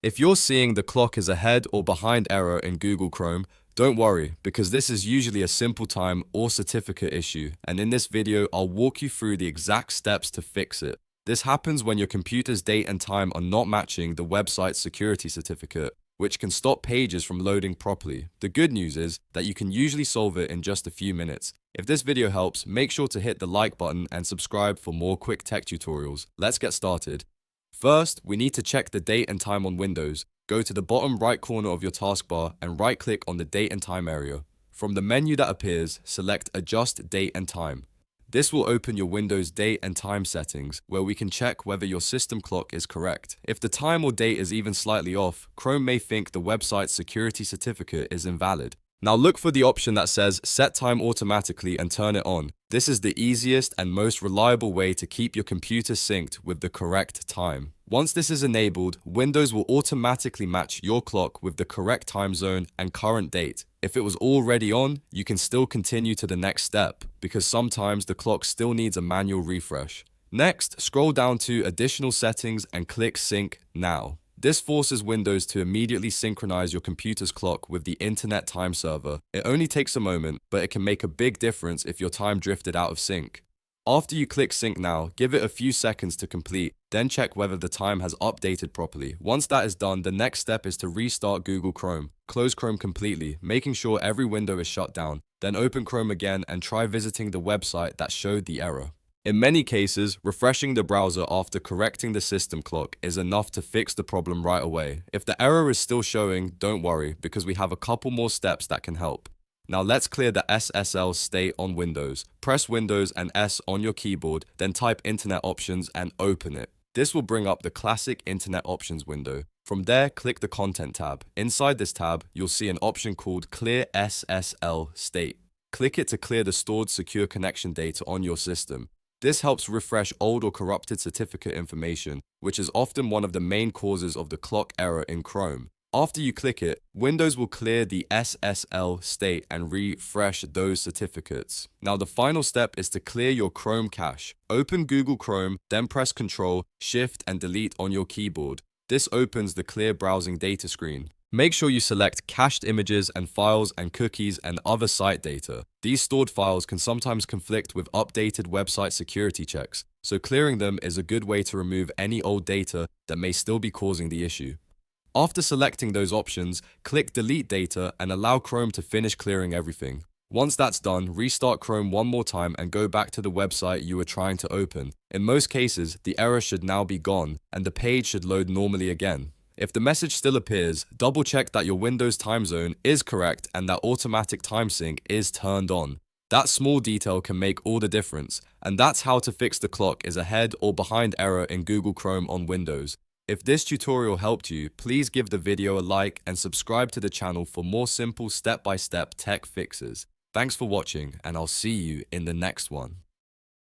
If you're seeing the clock is ahead or behind error in Google Chrome, don't worry, because this is usually a simple time or certificate issue, and in this video I'll walk you through the exact steps to fix it. This happens when your computer's date and time are not matching the website's security certificate, which can stop pages from loading properly. The good news is that you can usually solve it in just a few minutes. If this video helps, make sure to hit the like button and subscribe for more quick tech tutorials. Let's get started. First, we need to check the date and time on Windows. Go to the bottom right corner of your taskbar and right-click on the date and time area. From the menu that appears, select Adjust Date and Time. This will open your Windows date and time settings, where we can check whether your system clock is correct. If the time or date is even slightly off, Chrome may think the website's security certificate is invalid. Now look for the option that says Set Time Automatically and turn it on. This is the easiest and most reliable way to keep your computer synced with the correct time. Once this is enabled, Windows will automatically match your clock with the correct time zone and current date. If it was already on, you can still continue to the next step, because sometimes the clock still needs a manual refresh. Next, scroll down to Additional Settings and click Sync Now. This forces Windows to immediately synchronize your computer's clock with the internet time server. It only takes a moment, but it can make a big difference if your time drifted out of sync. After you click Sync Now, give it a few seconds to complete, then check whether the time has updated properly. Once that is done, the next step is to restart Google Chrome. Close Chrome completely, making sure every window is shut down. Then open Chrome again and try visiting the website that showed the error. In many cases, refreshing the browser after correcting the system clock is enough to fix the problem right away. If the error is still showing, don't worry, because we have a couple more steps that can help. Now let's clear the SSL State on Windows. Press Windows and S on your keyboard, then type Internet Options and open it. This will bring up the classic Internet Options window. From there, click the Content tab. Inside this tab, you'll see an option called Clear SSL State. Click it to clear the stored secure connection data on your system. This helps refresh old or corrupted certificate information, which is often one of the main causes of the clock error in Chrome. After you click it, Windows will clear the SSL state and refresh those certificates. Now the final step is to clear your Chrome cache. Open Google Chrome, then press Ctrl, Shift and Delete on your keyboard. This opens the Clear Browsing Data screen. Make sure you select cached images and files and cookies and other site data. These stored files can sometimes conflict with updated website security checks, so clearing them is a good way to remove any old data that may still be causing the issue. After selecting those options, click Delete Data and allow Chrome to finish clearing everything. Once that's done, restart Chrome one more time and go back to the website you were trying to open. In most cases, the error should now be gone and the page should load normally again. If the message still appears, double check that your Windows time zone is correct and that automatic time sync is turned on. That small detail can make all the difference, and that's how to fix the clock is ahead or behind error in Google Chrome on Windows. If this tutorial helped you, please give the video a like and subscribe to the channel for more simple step-by-step tech fixes. Thanks for watching, and I'll see you in the next one.